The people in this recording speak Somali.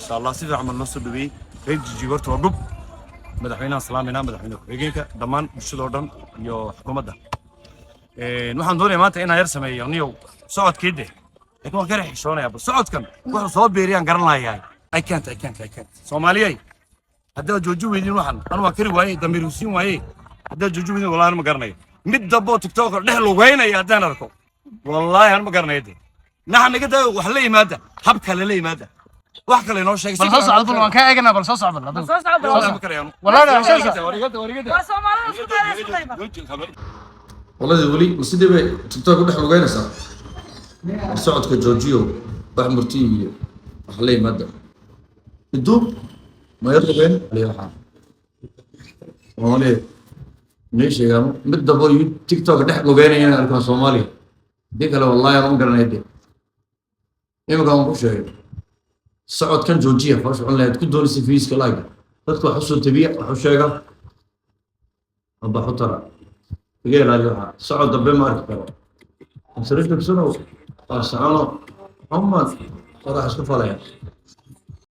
شاء الله سيدي عمل نص دبي ريد جيجورت وقب مدحوينها سلامنا مدحوينه كويجينكا دمان bulshada dhan iyo xukuumadda waxaan doonayaa maanta inaan yar sameeyo niyow socodkeeda laakiin waan ka xishoonayaa bal socodkan wuxuu soo beeriyaan garan lahayaa I can't Soomaaliyay hadda jooju weydin waxan anu waa kari waayay damiruusin waayay hadda jooju weydin wallahi ma garanayo mid dabo tiktok dhex lugeynaya hadaan arko wallahi aan ma garanayo naxan naga daa wax la yimaada hab kale la yimaada wax kale noo sheegay bal soo socdo waan ka eegana bal soo socdo wallahi ma karayaan wallahi warigada والله ولي وسيدي بي تيك دخ لوغينسا سocodka joojiyo wax murtiye wax la yimaada iduu ma yarqabeen leeyahay wali neesheegan mid dabo tiktok dhex lugeynayaan arkaan Soomaaliya dikala wallahi aan garanayde imika aan ku sheegay socodkan joojiya faash on lahayd ku doonaysa fiiska laaga dadku wax soo tabiic wax sheega aba xutara غير هذا صعد بما أكبر سرقت بسنة صار سعانو هم راح أشوف عليها